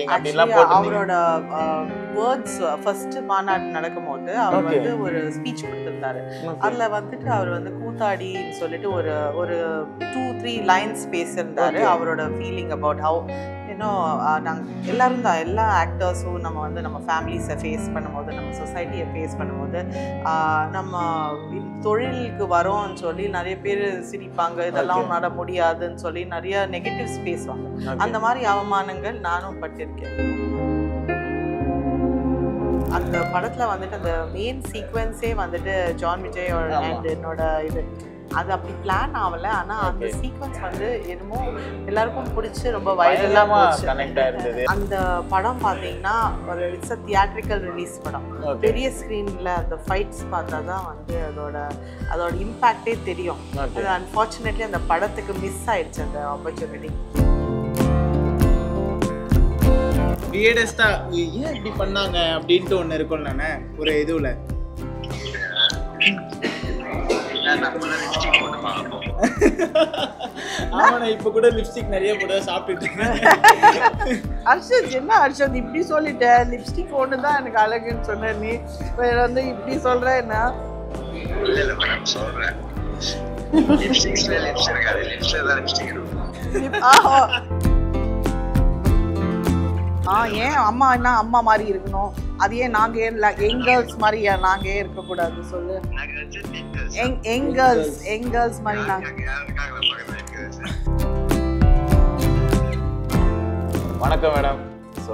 Meeting அப்படிலாம் போட்டுருந்தீங்க. அவரோட words first மாநாடு நடக்கும்போது அவர் வந்து ஒரு ஸ்பீச் கொடுத்திருந்தாரு. அதுல வந்துட்டு அவர் வந்து கூத்தாடின்னு சொல்லிட்டு ஒரு ஒரு 2-3 லைன்ஸ் பேசியிருந்தாரு. அவரோட ஃபீலிங் அபவுட் ஹவு நாங்கள் எல்லாரும் தான் எல்லா ஆக்டர்ஸும் நம்ம வந்து நம்ம ஃபேமிலிஸை ஃபேஸ் பண்ணும்போது, நம்ம சொசைட்டியை ஃபேஸ் பண்ணும்போது, நம்ம தொழிலுக்கு வரோம்னு சொல்லி நிறைய பேர் சிரிப்பாங்க, இதெல்லாம் நட முடியாதுன்னு சொல்லி நிறைய நெகட்டிவ்ஸ் பேசுவாங்க. அந்த மாதிரி அவமானங்கள் நானும் பட்டிருக்கேன். அந்த படத்துல வந்துட்டு அந்த மெயின் சீக்வன்ஸே வந்துட்டு ஜான் விஜய் அண்ட் என்னோட இது அது அப்படி பிளான் ஆகல. ஆனா அந்த சீக்வன்ஸ் வந்து என்னமோ எல்லாருக்கும் பிடிச்சி ரொம்ப வைரலா போச்சு. அந்த படம் பாத்தீங்கன்னா ஒரு இட்ஸ் அ தியேட்ரிக்கல் ரிலீஸ் படம். பெரிய ஸ்கிரீன்ல அந்த ஃபைட்ஸ் பார்த்தா தான் வந்து அதோட இம்பாக்டே தெரியும். அன்ஃபார்ச்சுனேட்லி அந்த படத்துக்கு மிஸ் ஆயிடுச்சு அந்த ஆப்பர்ச்சுனிட்டி. வியர்டஸ்டா ஏன் இப்படி பண்ணாங்க அப்படின்ட்டு ஒன்று இருக்கும் தானே ஒரு இதுல. ஆமாண்ணா, இப்ப கூட லிப்ஸ்டிக் நிறைய போட சாப்பிட்டுட்டு அர்ஷத் என்ன அர்ஷத் இப்படி சொல்லிட்ட? லிப்ஸ்டிக் ஒன்று தான் எனக்கு அழகுன்னு சொன்ன, நீ வேற வந்து இப்படி சொல்ற என்ன? ஏன் அம்மா என்ன அம்மா மாதிரி இருக்கணும்? அது ஏன் நாங்க யங் கேர்ள்ஸ் மாதிரி நாங்க இருக்கக்கூடாது சொல்லு? யங் கேர்ள்ஸ் மாதிரி நாங்க. வணக்கம் மேடம்.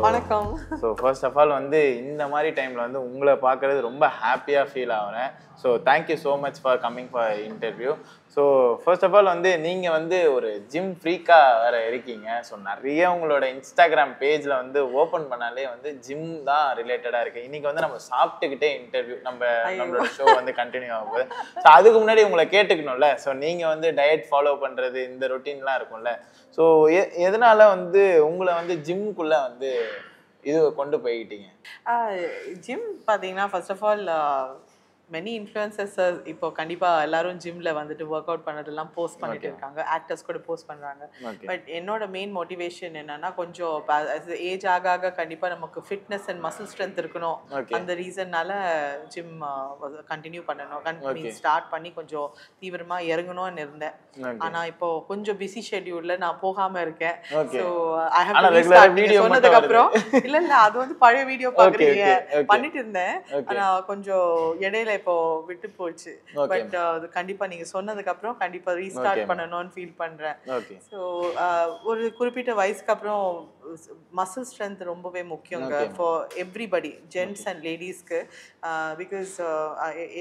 வணக்கம். ஸோ ஃபர்ஸ்ட் ஆஃப் ஆல் வந்து இந்த மாதிரி டைமில் வந்து உங்களை பார்க்குறது ரொம்ப ஹாப்பியாக ஃபீல் ஆகிறேன். So thank you so much for coming for interview. So first of all வந்து நீங்கள் வந்து ஒரு ஜிம் ஃப்ரீக்காக வேறு இருக்கீங்க. ஸோ நிறைய உங்களோட இன்ஸ்டாகிராம் பேஜில் வந்து ஓப்பன் பண்ணாலே வந்து ஜிம் தான் ரிலேட்டடாக இருக்குது. இன்றைக்கி வந்து நம்ம சாப்பிட்டுக்கிட்டே இன்டர்வியூ நம்மளோட ஷோ வந்து கண்டினியூ ஆகுது. ஸோ அதுக்கு முன்னாடி உங்களை கேட்டுக்கணும்ல. ஸோ நீங்கள் வந்து டயட் ஃபாலோ பண்ணுறது இந்த ரொட்டீன்லாம் இருக்கும்ல. ஸோ எதனால வந்து உங்களை வந்து ஜிம்முக்குள்ளே வந்து இது கொண்டு போய்கிட்டீங்க? ஜிம் பார்த்தீங்கன்னா first of all many influencers இப்போ கண்டிப்பாக எல்லாரும் ஜிம்ல வந்துட்டு ஒர்க் அவுட் பண்ணதெல்லாம் போஸ்ட் பண்ணிட்டு இருக்காங்க. ஆக்டர்ஸ் கூட போஸ்ட் பண்ணுறாங்க. பட் என்னோட மெயின் மோட்டிவேஷன் என்னன்னா, கொஞ்சம் ஏஜ் ஆக ஆக கண்டிப்பாக நமக்கு ஃபிட்னஸ் அண்ட் மசில் ஸ்ட்ரென்த் இருக்கணும். அந்த ரீசன்னால ஜிம் கண்டினியூ பண்ணணும், ஸ்டார்ட் பண்ணி கொஞ்சம் தீவிரமாக இறங்கணும்னு இருந்தேன். ஆனால் இப்போ கொஞ்சம் பிஸி ஷெட்யூல்ல நான் போகாமல் இருக்கேன். So I have to restart சொன்னதுக்கு அப்புறம். இல்லை அது வந்து பழைய வீடியோ பார்க்குறீங்க பண்ணிட்டு இருந்தேன். ஆனால் கொஞ்சம் இடையில இப்போ விட்டு போச்சு. பட் அது கண்டிப்பா நீங்க சொன்னதுக்கு அப்புறம் கண்டிப்பா ரீஸ்டார்ட் பண்ணணும்னு ஃபீல் பண்றேன். ஸோ ஒரு குறிப்பிட்ட வயசுக்கு அப்புறம் மசில் ஸ்ட்ரென்த் ரொம்பவே முக்கியங்க ஃபார் எவ்ரிபடி, ஜென்ட்ஸ் அண்ட் லேடிஸ்க்கு. பிகாஸ்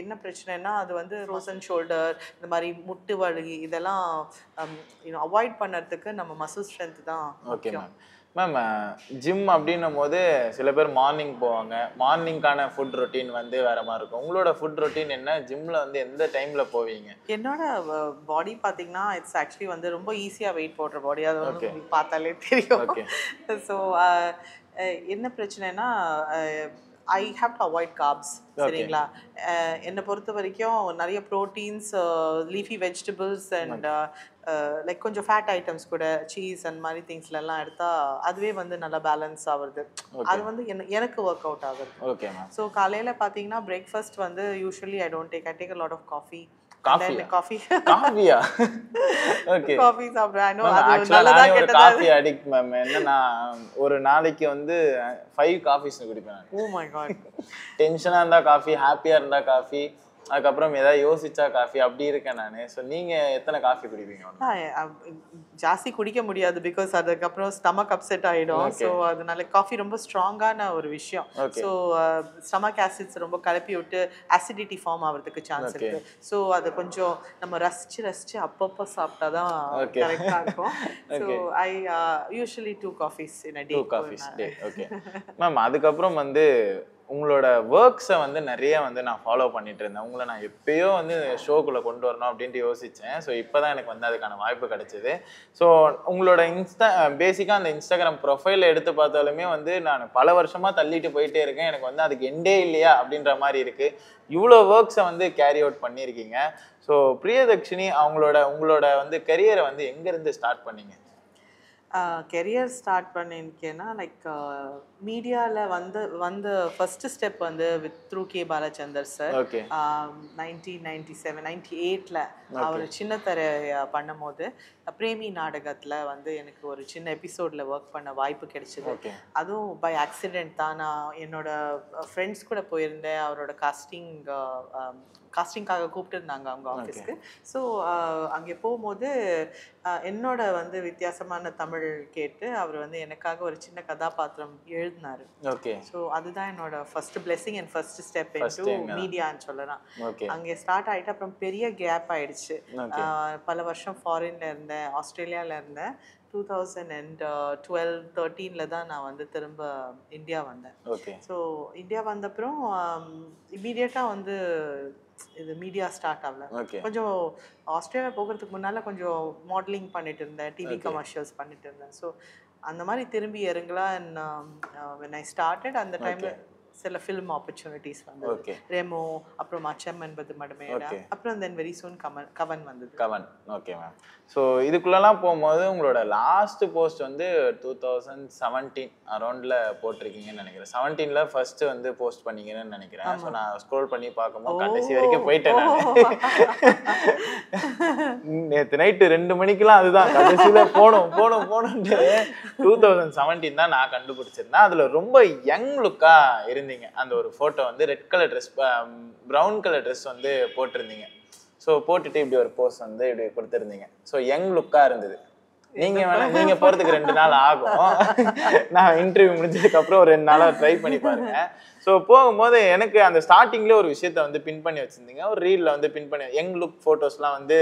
என்ன பிரச்சனைனா அது வந்து ரோஸ் அண்ட் ஷோல்டர், இந்த மாதிரி முட்டு வலி இதெல்லாம் அவாய்ட் பண்ணுறதுக்கு நம்ம மசில் ஸ்ட்ரென்த் தான் முக்கியம். மேம், ஜிம் அப்படின்னும் போது சில பேர் மார்னிங் போவாங்க. மார்னிங்கான ஃபுட் ரொட்டீன் வந்து வேற மாதிரி இருக்கும். உங்களோட ஃபுட் ரொட்டீன் என்ன? ஜிம்ல வந்து எந்த டைம்ல போவீங்க? என்னோட பாடி பார்த்தீங்கன்னா இட்ஸ் ஆக்சுவலி வந்து ரொம்ப ஈஸியாக வெயிட் போடுற பாடி. அது வந்து உங்களுக்கு பார்த்தாலே தெரியும். ஸோ என்ன பிரச்சனைனா I have to avoid corps. சரிங்களா? என்னை பொறுத்த வரைக்கும் நிறைய proteins, leafy vegetables and like கொஞ்சம் ஃபேட் ஐட்டம்ஸ் கூட சீஸ் அண்ட் மாதிரி திங்ஸ்லாம் எடுத்தால் அதுவே வந்து நல்லா பேலன்ஸ் ஆகுது. அது வந்து எனக்கு ஒர்க் அவுட் ஆகுது. ஸோ காலையில் பார்த்தீங்கன்னா பிரேக்ஃபாஸ்ட் வந்து usually I take a lot of coffee. Coffee சாப்பிடுறேன். Addict ma'am. என்னன்னா ஒரு நாளைக்கு வந்து 5 காஃபிஸ் குடிப்பேன். Oh my god. டென்ஷனா இருந்தா காஃபி, ஹாப்பியா இருந்தா காஃபி, அதுக்கப்புறம் ஏதாவது யோசிச்சா காஃபி, அப்படி இருக்கேன் நான். ஸோ நீங்க எத்தனை காஃபி குடிப்பீங்க? ஜாஸ்தி குடிக்க முடியாது, பிகாஸ் அதுக்கப்புறம் ஸ்டமக் அப்செட் ஆகிடும். ஸோ அதனால காஃபி ரொம்ப ஸ்ட்ராங்கான ஒரு விஷயம். ஸோ ஸ்டமக் ஆசிட்ஸ் ரொம்ப கலப்பி விட்டு ஆசிடிட்டி ஃபார்ம் ஆகிறதுக்கு சான்ஸ் இருக்கு. ஸோ அதை கொஞ்சம் நம்ம ரசிச்சு அப்பப்போ சாப்பிட்டா தான் கரெக்டாக இருக்கும். So I usually 2 coffees in a day. 2 coffees day. Okay ma'am. அதுக்கப்புறம் வந்து உங்களோட ஒர்க்ஸை வந்து நிறைய வந்து நான் ஃபாலோ பண்ணிட்டு இருந்தேன். உங்களை நான் எப்பயோ வந்து ஷோக்குள்ளே கொண்டு வரணும் அப்படின்ட்டு யோசித்தேன். ஸோ இப்போ தான் எனக்கு வந்து அதுக்கான வாய்ப்பு கிடைச்சிது. ஸோ உங்களோட பேசிக்காக அந்த இன்ஸ்டாகிராம் ப்ரொஃபைல் எடுத்து பார்த்தாலுமே வந்து நான் பல வருஷமாக தள்ளிட்டு போயிட்டே இருக்கேன். எனக்கு வந்து அதுக்கு எண்டே இல்லையா அப்படின்ற மாதிரி இருக்குது. இவ்வளோ ஒர்க்ஸை வந்து கேரி அவுட் பண்ணியிருக்கீங்க. ஸோ பிரியதர்ஷினி உங்களோட வந்து கரியரை வந்து எங்கேருந்து ஸ்டார்ட் பண்ணீங்க? கெரியர் ஸ்டார்ட் பண்ணியிருக்கேன்னா லைக் மீடியாவில் வந்த ஃபர்ஸ்ட் ஸ்டெப் வந்து with through K Balachander sir. Okay 1997 98ல் அவர் சின்ன திரை பண்ணும்போது பிரேமி நாடகத்தில் வந்து எனக்கு ஒரு சின்ன எபிசோடில் ஒர்க் பண்ண வாய்ப்பு கிடைச்சிது. அதுவும் பை ஆக்சிடென்ட் தான். நான் என்னோட ஃப்ரெண்ட்ஸ் கூட போயிருந்தேன். அவரோட காஸ்டிங்காக கூப்பிட்டுருந்தாங்க அவங்க ஆஃபீஸ்க்கு. ஸோ அங்கே போகும்போது என்னோட வந்து வித்தியாசமான தமிழ் கேட்டு அவர் வந்து எனக்காக ஒரு சின்ன கதாபாத்திரம் எழுதினார். ஓகே. ஸோ அதுதான் என்னோட first blessing and first step into மீடியான்னு சொல்லலாம். அங்கே ஸ்டார்ட் ஆகிட்டு அப்புறம் பெரிய கேப் ஆயிடுச்சு. பல வருஷம் ஃபாரின்ல இருந்தேன், ஆஸ்திரேலியாவில் இருந்தேன். 2012-13 தான் நான் வந்து திரும்ப இந்தியா வந்தேன். ஸோ இந்தியா வந்தப்புறம் இமீடியட்டாக வந்து இது மீடியா ஸ்டார்ட் ஆகல. கொஞ்சம் ஆஸ்திரேலியா போகிறதுக்கு முன்னால் கொஞ்சம் மாடலிங் பண்ணிட்டு இருந்தேன், டிவி கமர்ஷியல்ஸ் பண்ணிட்டு இருந்தேன். ஸோ அந்த மாதிரி திரும்பி இறங்கலாம். when I started அந்த டைமில் சில ஃபிலிம் ஆப்பர்ச்சுனிட்டிஸ் வந்தது. ரெமோ, அப்புறம் அச்சம் என்பது மடமையடா, அப்புறம் தென் வெரி சூன் கவன் வந்தது. கவன். Okay ma'am. ஸோ இதுக்குள்ளெல்லாம் போகும்போது உங்களோட லாஸ்ட் போஸ்ட் வந்து 2017 அரௌண்டில் போட்டிருக்கீங்கன்னு நினைக்கிறேன். 17ல் ஃபர்ஸ்ட் வந்து போஸ்ட் பண்ணீங்கன்னு நினைக்கிறேன். ஸோ நான் ஸ்க்ரோல் பண்ணி பார்க்கும்போது கடைசி வரைக்கும் போயிட்டேன். நேற்று நைட்டு 2 மணிக்கெல்லாம் அதுதான் கடைசியில் போகணுன்ட்டு 2017 தான் நான் கண்டுபிடிச்சிருந்தேன். அதில் ரொம்ப யங் லுக்காக இருந்தீங்க. அந்த ஒரு ஃபோட்டோ வந்து red colour dress, brown colour dress வந்து போட்டிருந்தீங்க. ஸோ போட்டுட்டு இப்படி ஒரு போஸ் வந்து இப்படி கொடுத்துருந்தீங்க. ஸோ யங் லுக்காக இருந்தது. நீங்கள் போகிறதுக்கு 2 நாள் ஆகும். நான் இன்டர்வியூ முடிஞ்சதுக்கப்புறம் ஒரு 2 நாளாக ட்ரை பண்ணி பாருங்க. ஸோ போகும்போது எனக்கு அந்த ஸ்டார்டிங்லேயே ஒரு விஷயத்த வந்து பின் பண்ணி வச்சிருந்தீங்க. ஒரு ரீலில் வந்து பின் பண்ணி யங் லுக் ஃபோட்டோஸ்லாம் வந்து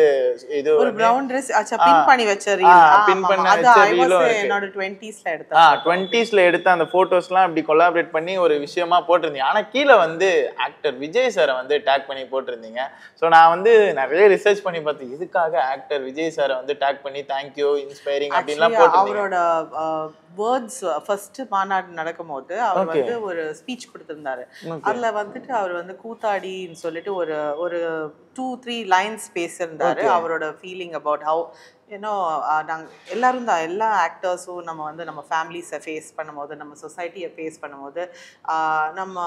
இது ஒரு ப்ரவுன் ட்ரெஸ் பின் பண்ணி வச்ச ரீல், பின் பண்ணி வச்ச ரீலும் என்னோட 20ஸ்ல எடுத்தேன். 20ஸ்ல எடுத்த அந்த ஃபோட்டோஸ்லாம் இப்படி கொலாபரேட் பண்ணி ஒரு விஷயமா போட்டிருந்தீங்க. ஆனால் கீழே வந்து ஆக்டர் விஜய் சாரை வந்து டேக் பண்ணி போட்டிருந்தீங்க. ஸோ நான் வந்து நிறைய ரிசர்ச் பண்ணி பார்த்தேன், இதுக்காக ஆக்டர் விஜய் சாரை வந்து டேக் பண்ணி தேங்க்யூ இன்ஸ்பைரிங் அப்படின்லாம் போட்டு அவரோட வேர்ட்ஸ் ஃபர்ஸ்ட் மாநாடு நடக்கும்போது அவர் வந்து ஒரு ஸ்பீச் கொடுத்திருந்தாரு. அதுல வந்துட்டு அவர் வந்து கூத்தாடின்னு சொல்லிட்டு ஒரு 2-3 லைன்ஸ் பேசியிருந்தாரு. அவரோட ஃபீலிங் அபவுட் ஹவு நாங்கள் எல்லாரும் தான், எல்லா ஆக்டர்ஸும் நம்ம ஃபேமிலிஸை ஃபேஸ் பண்ணும்போது, நம்ம சொசைட்டியை ஃபேஸ் பண்ணும்போது, நம்ம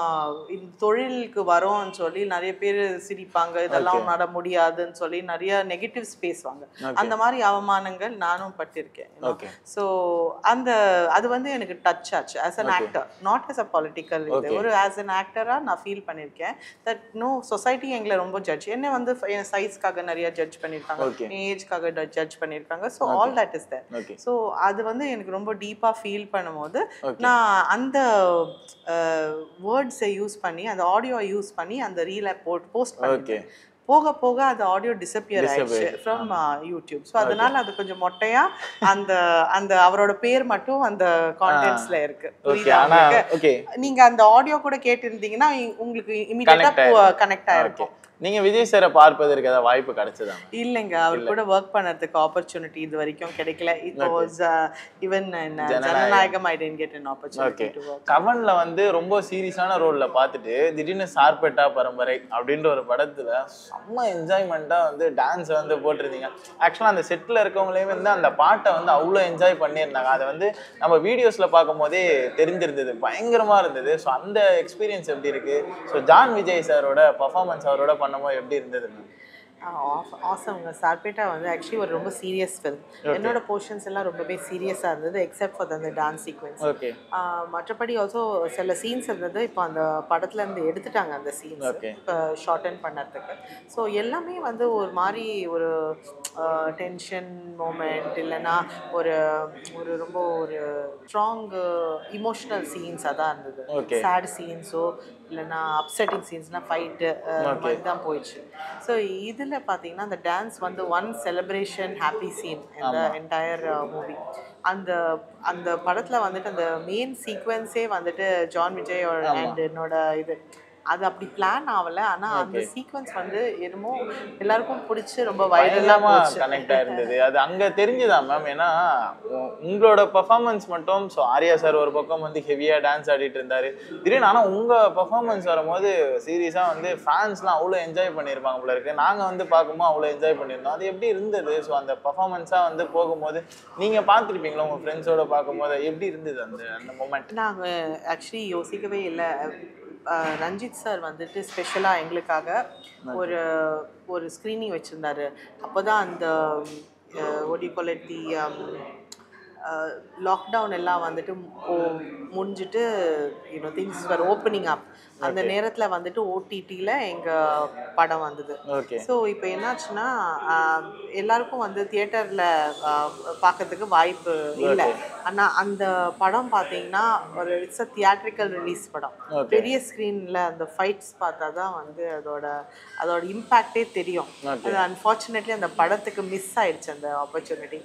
இந்த தொழிலுக்கு வரோம்னு சொல்லி நிறைய பேர் சிரிப்பாங்க, இதெல்லாம் நட முடியாதுன்னு சொல்லி நிறைய நெகட்டிவ்ஸ் பேசுவாங்க. அந்த மாதிரி அவமானங்கள் நானும் பட்டிருக்கேன். ஸோ அது வந்து எனக்கு டச் ஆச்சு as an actor, not as a political. ஒரு ஆஸ் அன் ஆக்டராக நான் ஃபீல் பண்ணியிருக்கேன் தட் சொசைட்டி எங்களை ரொம்ப ஜட்ஜ், என்ன வந்து என் சைஸ்க்காக நிறைய ஜட்ஜ் பண்ணியிருக்காங்க, ஏஜ்க்காக ஜட்ஜ் பண்ணியிருக்காங்க. So all that is there. ஸோ அது வந்து எனக்கு ரொம்ப டீப்பாக ஃபீல் பண்ணும்போது நான் அந்த வேர்ட்ஸை யூஸ் பண்ணி, அந்த ஆடியோவை யூஸ் பண்ணி அந்த ரீலை போஸ்ட் பண்ணிட்டேன். போக போக அந்த ஆடியோ டிஸப்பியர் ஆயிடுச்சு ஃப்ரம் யூடியூப். ஸோ அதனால அது கொஞ்சம் மொட்டையா அந்த அவரோட பேர் மட்டும் அந்த கான்டென்ட்ஸ்ல இருக்கு. நீங்க அந்த ஆடியோ கூட கேட்டிருந்தீங்கன்னா உங்களுக்கு இமிடியேட்டா கனெக்ட் ஆயிருக்கும். நீங்க விஜய் சாரை பார்ப்பதற்கு ஏதாவது வாய்ப்பு கிடைச்சதா? இல்லைங்க, அவர் கூட ஒர்க் பண்ணதுக்கு ஆப்பர்ச்சுனிட்டி இது வரைக்கும் கிடைக்கல. It was even in Jananayagam I didn't get an opportunity to work. கவன்ல வந்து ரொம்ப சீரியஸான ரோல்ல பார்த்துட்டு திடீர்னு சார்பேட்டா பரம்பரை அப்படின்ற ஒரு படத்துல செம்ம என்ஜாய்மெண்டா வந்து டான்ஸ் வந்து போட்டிருந்தீங்க. ஆக்சுவலா அந்த செட்ல இருக்கவங்களே வந்து அந்த பாட்டை வந்து அவ்வளோ என்ஜாய் பண்ணியிருந்தாங்க. அதை வந்து நம்ம வீடியோஸ்ல பார்க்கும் போதே தெரிஞ்சிருந்தது, பயங்கரமா இருந்தது. ஸோ அந்த எக்ஸ்பீரியன்ஸ் எப்படி இருக்கு? ஸோ ஜான் விஜய் சாரோட பர்ஃபார்மன்ஸ் அவரோட பண்ணும்போது எப்படி இருந்தது? ஆசம்ங்க. சார்பேட்டா வந்து ஆக்சுவலி ஒரு ரொம்ப சீரியஸ் ஃபிலிம். என்னோட போர்ஷன்ஸ் எல்லாம் ரொம்பவே சீரியஸாக இருந்தது எக்ஸப்ட் ஃபார் அந்த டான்ஸ் சீக்வன்ஸ். மற்றபடி ஆல்சோ சில சீன்ஸ் இருந்தது, இப்போ அந்த படத்துல இருந்து எடுத்துட்டாங்க அந்த சீன்ஸ் இப்போ ஷார்டன் பண்ணுறதுக்கு. ஸோ எல்லாமே வந்து ஒரு மாதிரி ஒரு டென்ஷன் மூமெண்ட், இல்லைன்னா ஒரு ரொம்ப ஒரு ஸ்ட்ராங் இமோஷனல் சீன்ஸாக தான் இருந்தது. சேட் சீன்ஸோ இல்லைன்னா அப்செட்டிங் சீன்ஸ்னால் ஃபைட்டு மாதிரி தான் போயிடுச்சு. ஸோ இதில் பார்த்தீங்கன்னா அந்த டான்ஸ் வந்து ஒன் செலிப்ரேஷன் ஹாப்பி சீன் இந்த என்டையர் மூவி. அந்த படத்தில் வந்துட்டு அந்த மெயின் சீக்வன்ஸே வந்துட்டு ஜான் விஜய் அண்ட் என்னோட இது அது அப்படி பிளான் ஆகல. ஆனா அந்த சீக்வன்ஸ் வந்து என்னமோ எல்லாருக்கும் பிடிச்சி ரொம்ப வைரலா கனெக்ட் ஆயிருந்தது. அது அங்க தெரிஞ்சுதா மேம்? ஏன்னா உங்களோட பெர்ஃபார்மன்ஸ் மட்டும் ஆர்யா சார் ஒரு பக்கம் வந்து ஹெவியா டான்ஸ் ஆடிட்டு இருந்தாரு. திடீர்னு ஆனா உங்க பெர்ஃபார்மன்ஸ் வரும்போது சீரியஸா வந்து ஃபேன்ஸ்லாம் அவ்வளோ என்ஜாய் பண்ணியிருப்பாங்க போல இருக்கு. நாங்க வந்து பார்க்கும்போது அவ்வளோ என்ஜாய் பண்ணியிருந்தோம். அது எப்படி இருந்தது? ஸோ அந்த பெர்ஃபார்மன்ஸா வந்து போகும்போது நீங்க பார்த்துருப்பீங்களா உங்க ஃப்ரெண்ட்ஸோட பார்க்கும்போது எப்படி இருந்தது அந்த அந்த மொமெண்ட்? நாங்க ஆக்சுவலி யோசிக்கவே இல்லை. ரஞ்சித் சார் வந்துட்டு ஸ்பெஷலாக எங்களுக்காக ஒரு ஒரு ஸ்க்ரீனிங் வச்சுருந்தாரு. அப்போ தான் அந்த ஒடி கொலட்டி லாக்டவுன் எல்லாம் வந்துட்டு முடிஞ்சிட்டு திங்ஸ் ஃபார் ஓப்பனிங் அப் அந்த நேரத்தில் வந்துட்டு ஓடிடியில் எங்கள் படம் வந்தது. ஸோ இப்போ என்னாச்சுன்னா எல்லாருக்கும் வந்து தியேட்டரில் பார்க்கறதுக்கு வாய்ப்பு இல்லை. ஆனால் அந்த படம் பார்த்தீங்கன்னா ஒரு இட்ஸ் அ தியேட்ரிக்கல் ரிலீஸ் படம். பெரிய ஸ்க்ரீனில் அந்த ஃபைட்ஸ் பார்த்தா தான் வந்து அதோட இம்பேக்டே தெரியும். அது அன்ஃபார்ச்சுனேட்லி அந்த படத்துக்கு மிஸ் ஆயிடுச்சு அந்த ஆப்பர்ச்சுனிட்டி.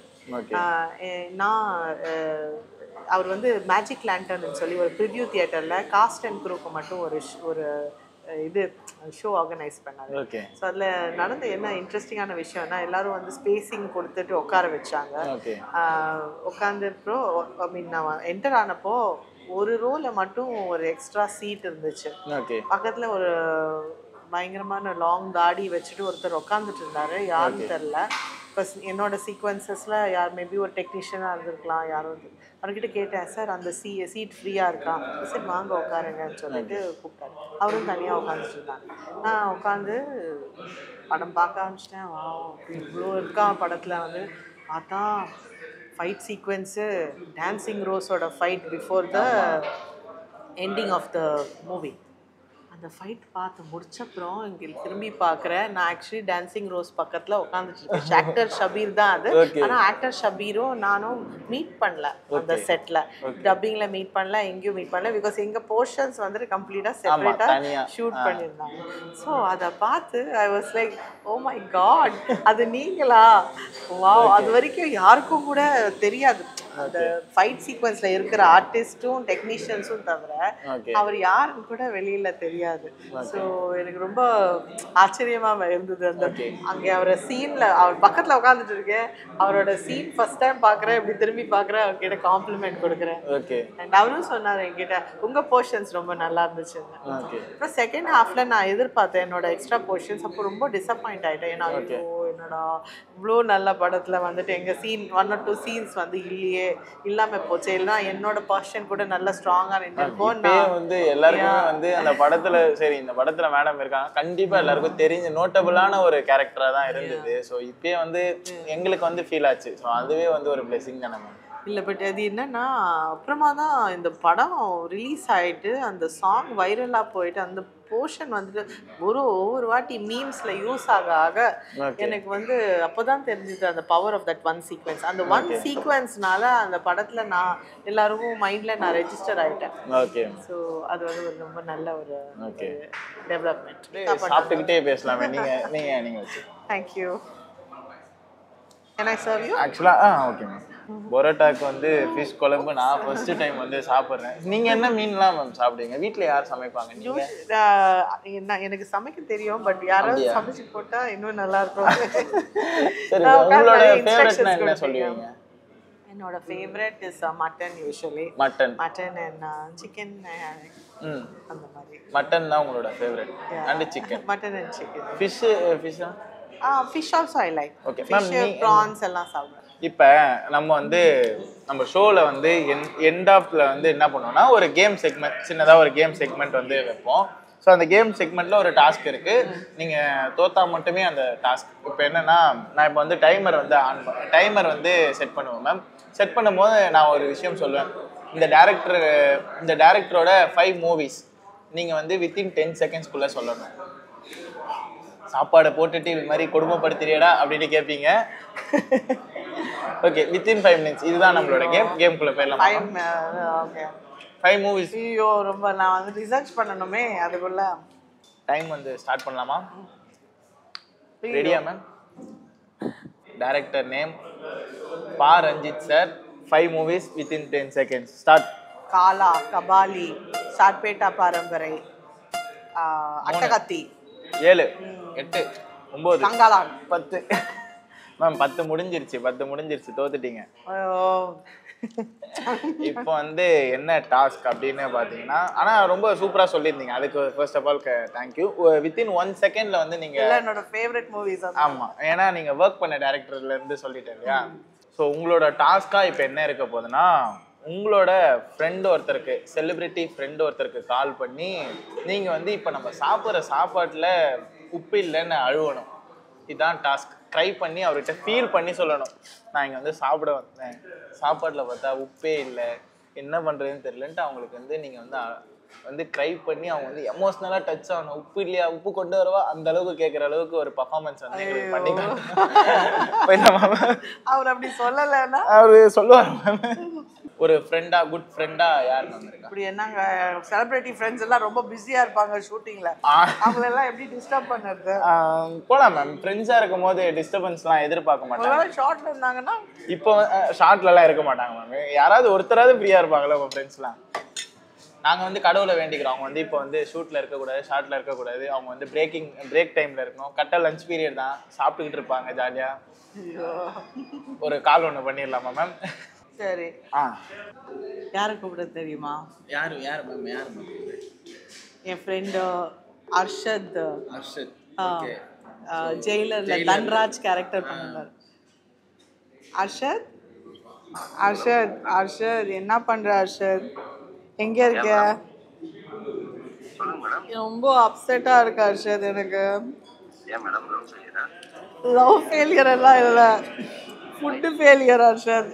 நான் அவர் வந்து மேஜிக் லேண்டர்ன்னு சொல்லி ஒரு ப்ரிவ்யூ தியேட்டரில் காஸ்ட் அண்ட் குரூக்கு மட்டும் ஒரு இது ஷோ ஆர்கனைஸ் பண்ணாங்க. ஸோ அதில் நடந்த என்ன இன்ட்ரெஸ்டிங்கான விஷயம்னா எல்லாரும் வந்து ஸ்பேஸிங் கொடுத்துட்டு உட்கார வச்சாங்க. உட்காந்துப்போ ஐ மீன் நான் என்டர் ஆனப்போ ஒரு ரோல மட்டும் ஒரு எக்ஸ்ட்ரா சீட் இருந்துச்சு. பக்கத்தில் ஒரு பயங்கரமான லாங் தாடி வச்சுட்டு ஒருத்தர் உட்காந்துட்டு இருந்தாரு. யாருன்னு தெரில. இப்போ என்னோட சீக்வன்சஸில் யார் மேபி ஒரு டெக்னீஷியனாக இருந்திருக்கலாம். யாரும் அவர்கிட்ட கேட்டேன், சார் அந்த சீட் ஃப்ரீயாக இருக்கா? சரி வாங்க உட்காருங்கன்னு சொல்லிட்டு கூப்பிட்டாரு. அவரும் தனியாக உட்காந்துட்டு இருந்தாங்க. நான் உட்காந்து படம் பார்க்க ஆரம்பிச்சிட்டேன். வா இவ்வளோ இருக்கா படத்தில் வந்து பார்த்தா ஃபைட் சீக்வன்ஸு டான்சிங் ரோஸோட fight before the ending of the movie. அந்த ஃபைட் பார்த்து முடிச்சப்புறம் இங்கே திரும்பி பார்க்குறேன். நான் ஆக்சுவலி டான்சிங் ரோஸ் பக்கத்தில் உட்காந்துட்டு இருக்கேன். ஆக்டர் ஷபீர் தான் அது. ஆனால் ஆக்டர் ஷபீரும் நானும் மீட் பண்ணல அந்த செட்டில். டப்பிங்கில் மீட் பண்ணல, எங்கேயும் மீட் பண்ணல. பிகாஸ் எங்கள் போர்ஷன்ஸ் வந்துட்டு கம்ப்ளீட்டாக செப்பரேட்டாக ஷூட் பண்ணியிருந்தாங்க. ஸோ அதை பார்த்து I was like, oh my God, அது நீங்களா? வா, அது வரைக்கும் யாருக்கும் கூட தெரியாது. அந்த ஃபைட் சீக்வன்ஸில் இருக்கிற ஆர்டிஸ்ட்டும் டெக்னீஷியன்ஸும் தவிர அவர் யாருன்னு கூட வெளியில் தெரியாது. ஸோ எனக்கு ரொம்ப ஆச்சரியமாக இருந்தது. அந்த அங்கே அவரை சீனில் அவர் பக்கத்தில் உட்காந்துட்டு இருக்கேன். அவரோட சீன் ஃபர்ஸ்ட் டைம் பார்க்குறேன். இப்படி திரும்பி பார்க்குறேன். அவர்கிட்ட காம்ப்ளிமெண்ட் கொடுக்குறேன். அண்ட் அவரும் சொன்னார் என்கிட்ட, உங்கள் போர்ஷன்ஸ் ரொம்ப நல்லா இருந்துச்சுங்க. அப்புறம் செகண்ட் ஹாஃபில் நான் எதிர்பார்த்தேன் என்னோட எக்ஸ்ட்ரா போர்ஷன்ஸ். அப்போ ரொம்ப டிசப்பாயிண்ட் ஆகிட்டேன். ஏன்னா என்னடா இவ்வளோ நல்ல படத்தில் வந்துட்டு எங்கள் சீன் 1 or 2 சீன்ஸ் வந்து இல்லையே, இல்லாமல் போச்சு. இல்லைனா என்னோட போர்ஷன் கூட நல்லா ஸ்ட்ராங்காக நின்றுருக்கும். நான் வந்து எல்லாருக்குமே வந்து அந்த படத்தில் சரி இந்த படத்தில் மேடம் இருக்காங்க கண்டிப்பாக எல்லாருக்கும் தெரிஞ்ச நோட்டபுளான ஒரு கேரக்டராக தான் இருந்தது. ஸோ இப்போயே வந்து எங்களுக்கு வந்து ஃபீல் ஆச்சு. ஸோ அதுவே வந்து ஒரு பிளெஸிங் தானே மேம். இல்லை, பட் அது என்னன்னா அப்புறமா தான் இந்த படம் ரிலீஸ் ஆகிட்டு அந்த சாங் வைரலாக போயிட்டு அந்த போர்ஷன் வந்துட்டு ஒவ்வொரு வாட்டி மீம்ஸில் யூஸ் ஆக எனக்கு வந்து அப்போ தான் தெரிஞ்சுது அந்த power of that one sequence. அந்த ஒன் சீக்வன்ஸ்னால அந்த படத்தில் நான் எல்லாருக்கும் மைண்டில் நான் ரெஜிஸ்டர் ஆகிட்டேன். ஓகே. ஸோ அது வந்து ஒரு ரொம்ப நல்ல ஒரு டெவலப்மெண்ட். சாப்பிட்டுக்கிட்டே பேசலாமே. நீங்கள் வச்சு. Thank you. Can I serve you? ஆக்சுவலாக ஓகே மேம். பரோட்டாக்கு வந்து ஃபிஷ் குழம்பு நான் ஃபர்ஸ்ட் டைம் வந்து சாப்பிட்றேன். நீங்கள் என்ன மீன்லாம் மேம் சாப்பிடுவீங்க? வீட்டில் யார் சமைப்பாங்க? நீங்கள் எனக்கு சமைக்க தெரியும், பட் யாராவது சமைச்சு போட்டால் இன்னும் நல்லா இருக்கும். சரி, உங்களோட ஃபேவரட்னா என்ன சொல்லுவீங்க? என்னோட favourite is mutton. Usually mutton and chicken. அந்த மாதிரி மட்டன் தான் உங்களோட favourite and chicken. Mutton and chicken. ஃபிஷ்ஷா? Fish also I like. Okay ma'am. Prawns எல்லாம் சாப்பிடுவேன். இப்போ நம்ம வந்து நம்ம ஷோவில் வந்து எண்ட் ஆஃப்ல வந்து என்ன பண்ணுவோம்னா ஒரு கேம் செக்மெண்ட், சின்னதாக ஒரு கேம் செக்மெண்ட் வந்து வைப்போம். ஸோ அந்த கேம் செக்மெண்ட்டில் ஒரு டாஸ்க் இருக்குது. நீங்கள் தோத்தா மட்டுமே அந்த டாஸ்க். இப்போ என்னென்னா நான் இப்போ வந்து டைமர் வந்து செட் பண்ணுவேன் மேம். செட் பண்ணும்போது நான் ஒரு விஷயம் சொல்லுவேன். இந்த டேரக்டரோட 5 மூவிஸ் நீங்கள் வந்து வித்தின் 10 செகண்ட்ஸ்குள்ளே சொல்லணும். சாப்பாடை போட்டுட்டு இது மாதிரி கொடுமைப்படுத்துறியடா அப்படின்னு கேட்பீங்க. Okay, within 5 minutes. இதுதான் நம்மளோட கேம்குள்ளே போயிடலாம். 5 மூவிஸ். ஐயோ, ரொம்ப நான் வந்து ரிசர்ச் பண்ணணுமே அதுக்குள்ள. டைம் வந்து ஸ்டார்ட் பண்ணலாமா? ரெடியா ma'am? Director name Pa Ranjith sir. 5 movies within 10 seconds. Start. Kaala, Kabali, Sarpatta Parambarai, Attakathi 7 8 9 Thangalaan 10 ma'am 10 முடிஞ்சிருச்சு தோத்துட்டீங்க. இப்போ வந்து என்ன டாஸ்க் அப்படின்னு பார்த்தீங்கன்னா, ஆனால் ரொம்ப சூப்பராக சொல்லியிருந்தீங்க. அதுக்கு first of all thank you. Within 1 செகண்டில் வந்து நீங்கள் என்னோட ஃபேவரட் மூவிஸ். ஆமாம், ஏன்னா நீங்கள் ஒர்க் பண்ண டேரக்டர்லேருந்து சொல்லிட்டேன் இல்லையா. ஸோ உங்களோட டாஸ்க்காக இப்போ என்ன இருக்க போகுதுன்னா, உங்களோட ஃப்ரெண்டு ஒருத்தருக்கு, செலிபிரிட்டி ஃப்ரெண்டு ஒருத்தருக்கு கால் பண்ணி நீங்கள் வந்து இப்போ நம்ம சாப்பிட்ற சாப்பாட்டில் உப்பு இல்லைன்னு அழுவணும். இதுதான் டாஸ்க். ட்ரை பண்ணி அவர்கிட்ட ஃபீல் பண்ணி சொல்லணும், நான் இங்கே வந்து சாப்பிட வந்தேன், சாப்பாட்டில் பார்த்தா உப்பே இல்லை, என்ன பண்ணுறதுன்னு தெரியலன்ட்டு அவங்களுக்கு வந்து நீங்கள் வந்து ட்ரை பண்ணி அவங்க வந்து எமோஷ்னலாக டச் ஆகணும். உப்பு இல்லையா, உப்பு கொண்டு வரவா, அந்த அளவுக்கு கேட்குற அளவுக்கு ஒரு பர்ஃபார்மன்ஸ் வந்து எங்களுக்கு பண்ணிக்கலாம். அவர் அப்படி சொல்லலைன்னா அவர் சொல்லுவார் மேம். ஒரு ஃப்ரெண்டா, குட் ஃப்ரெண்டா யார் மேம் இருக்கா? அப்படி என்னங்க, செலிபிரிட்டி ஃப்ரெண்ட்ஸ் எல்லாம் ரொம்ப பிஸியா இருப்பாங்க ஷூட்டிங்ல, அவங்களெல்லாம் எப்படி டிஸ்டர்ப் பண்ணுறது? போலாம் மேம். ஃப்ரெண்ட்ஸாக இருக்கும் போது டிஸ்டர்பன்ஸ்லாம் எதிர்பார்க்க மாட்டாங்க. ஷார்ட்ல இருந்தாங்கன்னா இப்போ ஷார்ட்லலாம் இருக்க மாட்டாங்க மேம். யாராவது ஒருத்தராவது ஃப்ரீயாக இருப்பாங்களா உங்கள் ஃப்ரெண்ட்ஸ்லாம்? நாங்கள் வந்து கடவுளை வேண்டிக்கிறோம், அவங்க வந்து இப்போ வந்து ஷூட்டில் இருக்கக்கூடாது, ஷார்ட்டில் இருக்கக்கூடாது, அவங்க வந்து பிரேக் டைமில் இருக்கணும். கரெக்டாக லஞ்ச் பீரியட் தான், சாப்பிட்டுக்கிட்டு இருப்பாங்க ஜாலியாக. ஒரு கால் ஒன்று பண்ணிடலாமா மேம்? சரி. யாரை கூப்பிட தெரியுமா? யார் மேம்? என் ஃப்ரெண்டு அர்ஷத். ஓகே. ஜெயிலர்ல தன்ராஜ் கேரக்டர் பண்ணுவார். அர்ஷத் என்ன பண்ற? அர்ஷத் எங்க இருக்க? ரொம்ப அப்செட்டா இருக்கு அர்ஷத். எனக்கு லவ் ஃபெயிலியர் எல்லாம் இல்ல, food failure Arshad.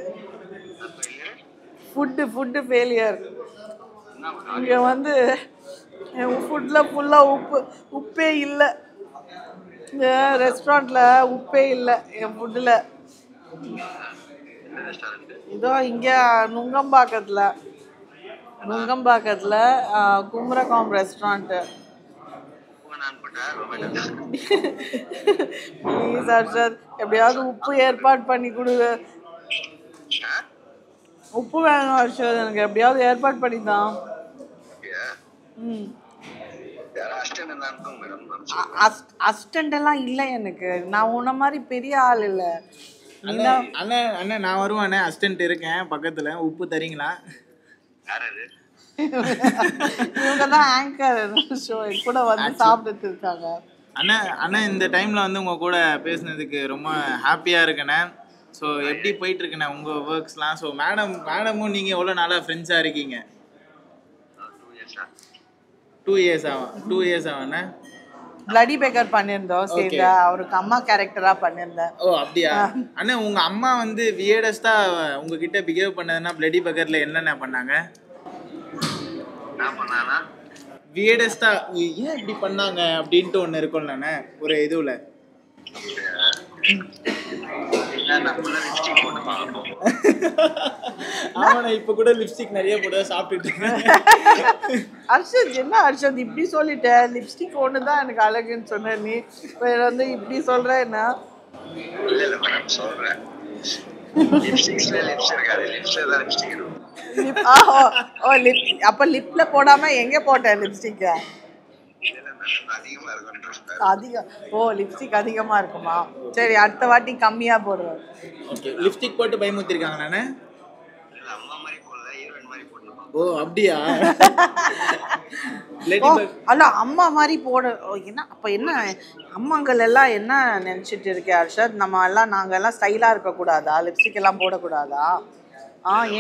Food failure. இங்கே வந்து என் ஃபுட்டில் ஃபுல்லாக உப்பே இல்லை. இந்த ரெஸ்டாரண்ட்டில் உப்பே இல்லை என் ஃபுட்டில். இதோ இங்கே நுங்கம்பாக்கத்தில் குமரகாம் ரெஸ்டாரண்ட்டு. ப்ளீஸ் அர்ஷத், எப்படியாவது உப்பு ஏற்பாடு பண்ணி கொடு. உப்பு வேணும் அர்ஷத், எனக்கு எப்படியாவது ஏற்பாடு பண்ணிதான். அசிஸ்டன்ட் எல்லாம் இல்லை எனக்கு, நான் உன்ன மாதிரி பெரிய ஆள் இல்லை. அண்ணன் நான் வருவேன், அசிஸ்டன்ட் இருக்கேன் பக்கத்துல, உப்பு தரீங்களா? இவங்க தான் ஆங்கர் ஷோ கூட வந்து சாப்பிட்டு இருக்காங்க. அண்ணன் இந்த டைம்ல வந்து உங்க கூட பேசுனதுக்கு ரொம்ப ஹாப்பியா இருக்கேண்ணே. ஸோ எப்படி போயிட்டு இருக்குண்ணே உங்கள் ஒர்க்ஸ்லாம்? ஸோ மேடமும் நீங்கள் எவ்வளோ நாளாக ஃப்ரெண்ட்ஸாக இருக்கீங்க? 2 இயர்ஸ் ஆகுண்ணே. பிளடி பேக்கர் பண்ணியிருந்தோம் சேர்ந்தா, அவருக்கு அம்மா கேரக்டராக பண்ணியிருந்தேன். ஓ அப்படியா அண்ணா? உங்கள் அம்மா வந்து வியர்டஸ்ட்டாக உங்ககிட்ட பிஹேவ் பண்ணதுன்னா பிளடி பேக்கரில் என்னென்ன பண்ணாங்க? வியர்டஸ்டா ஏன் இப்படி பண்ணாங்க அப்படின்ட்டு ஒன்று இருக்கும்லண்ணே ஒரு இதுவில். ஆமாண்ணா, இப்ப கூட லிப்ஸ்டிக் நிறைய போட்டு சாப்பிட்டுட்டு. அர்ஷத் என்ன அர்ஷத் இப்படி சொல்லிட்ட? லிப்ஸ்டிக் ஒன்று தான் எனக்கு அழகுன்னு சொன்ன, நீ வேற வந்து இப்படி சொல்ற என்ன? அப்ப லிப்ல போடாம எங்க போட்ட லிப்ஸ்டிக்? அதிகம். ஓ லிப்ஸ்டிக் அதிகமா இருக்குமா? சரி, அடுத்த வாட்டி கம்மியா போடுவேன். ஓகே. லிப்ஸ்டிக் போட்டு பயமுத்திருக்காங்க நானே. ஓ அப்படியா? அல்ல அம்மா மாதிரி போட என்ன? அப்ப என்ன அம்மாங்கள் எல்லாம் என்ன நினைச்சிட்டு இருக்கே அர்ஷத்? நாங்க எல்லாம் ஸ்டைலா இருக்க கூடாதா? லிப்ஸ்டிக் எல்லாம் போடக்கூடாதா?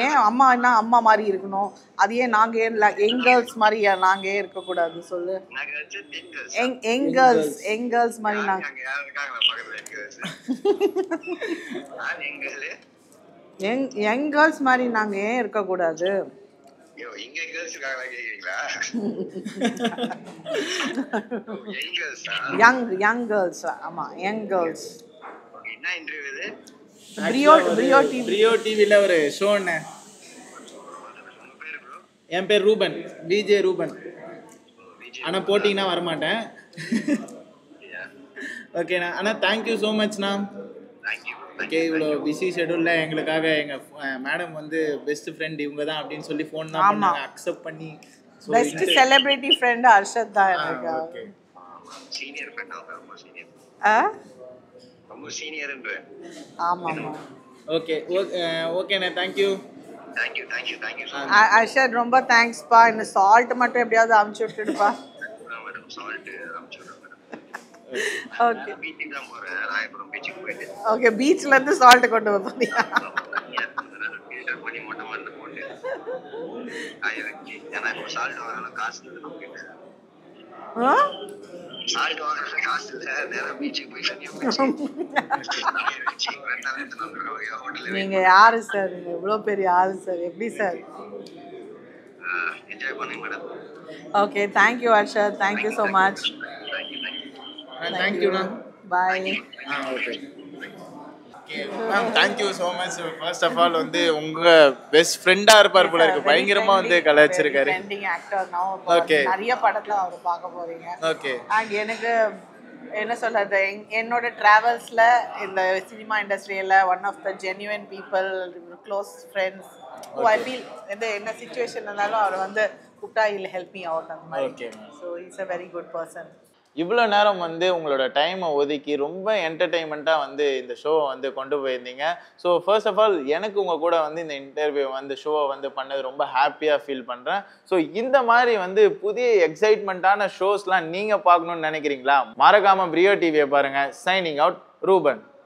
ஏன் அம்மா என்ன அம்மா மாதிரி இருக்கணும்? அது ஏன் நாங்க ஏன் யங் கேர்ள்ஸ் மாதிரி நாங்க ஏன் இருக்கக்கூடாது சொல்லு? யங் கேர்ள்ஸ் மாதிரி நாங்க யங் கேர்ள்ஸ் மாதிரி நாங்க ஏன் இருக்கக்கூடாது? Young girls. ஆமா யங் கேர்ள்ஸ். பிரியோ டிவில ஒரு ஷோண்ணே. என் பேர் ரூபன், விஜே ரூபன். ஆனா போட்டிங்கன்னா வரமாட்டேன். ஓகேண்ணா. அண்ணா தேங்க்யூ ஸோ மச்ண்ணா. ஓகே, இவ்வளோ பிஸி ஷெடியூலில் எங்களுக்காக எங்கள் மேடம் வந்து பெஸ்ட் ஃப்ரெண்ட் இவங்க தான் அப்படின்னு சொல்லி ஃபோன் தான் பண்ணாங்க, அக்செப்ட் பண்ணி. பெஸ்ட் செலிபிரிட்டி ஃப்ரெண்ட் அர்ஷத் தான் எனக்கு. ஓகே சீனியர் ஃப்ரெண்ட் அவங்க ரொம்ப சீனியர் ஆ ரொம்ப சீனியர்ன்ற. ஆமா ஆமா. ஓகே ஓகேண்ணே தேங்க்யூ. தேங்க்யூ அர்ஷத் ரொம்ப தேங்க்ஸ்ப்பா. இந்த சால்ட் மட்டும் எப்படியாவது அமுச்சு விட்டுடுப்பா. மேடம். சால்ட் அனுப்பிச்சு விடுறேன் மேடம். ஓகே பீச்சுக்கு தான் போறேன். ராயபுரம் பீச்சுக்கு போயிட்டு ஓகே. பீச்ல இருந்து சால்ட் கொண்டு வந்தீங்க. ஃபில்டர் பண்ணி மொட்டை மாடல போட்டு காய வச்சு. ஏன்னா இப்போ சால்ட் வாங்கல காசு இல்லை நமக்கு. சால்ட் வாங்குறது காசு இல்லை. நேரம் பீச்சுக்கு போய் தண்ணியை வச்சு ரெண்டாவது எடுத்துன்னு வந்துடுறோம் ஹோட்டலில். நீங்க யாரு சார்? நீங்க இவ்வளவு பெரிய ஆளு சார். எப்படி சார்? என்ஜாய் பண்ணுங்க madam. Okay thank you Arshad. Thank you so much. தேங்க்யூண்ணா. Bye. Okay ma'am thank you so much. First of all வந்து உங்கள் பெஸ்ட் ஃப்ரெண்டாக இருப்பார் போல இருக்கு. பயங்கரமாக வந்து கலாய்ச்சிருக்காரு. ஓகே. நிறைய படத்துல அவர் பார்க்க போறீங்க. ஓகே. அண்ட் எனக்கு என்ன சொல்றது, என்னோட டிராவல்ஸ்ல இந்த சினிமா இண்டஸ்ட்ரியில one of the genuine people, close friends who I feel என்ன சிச்சுவேஷன் இருந்தாலும் அவர் வந்து கூப்பிட்டா he'll help me out அந்த மாதிரி. Okay. So he's a very good person. இவ்வளோ நேரம் வந்து உங்களோட டைமை ஒதுக்கி ரொம்ப என்டர்டெயின்மெண்ட்டாக வந்து இந்த ஷோவை வந்து கொண்டு போயிருந்தீங்க. ஸோ ஃபர்ஸ்ட் ஆஃப் ஆல் எனக்கு உங்கள் கூட வந்து இந்த இன்டர்வியூ வந்து ஷோவை வந்து பண்ணது ரொம்ப ஹாப்பியாக ஃபீல் பண்ணுறேன். ஸோ இந்த மாதிரி வந்து புதிய எக்ஸைட்மெண்ட்டான ஷோஸ்லாம் நீங்கள் பார்க்கணுன்னு நினைக்கிறீங்களா? மறக்காமல் பிரியோ டிவியை பாருங்கள். Signing out, Ruban.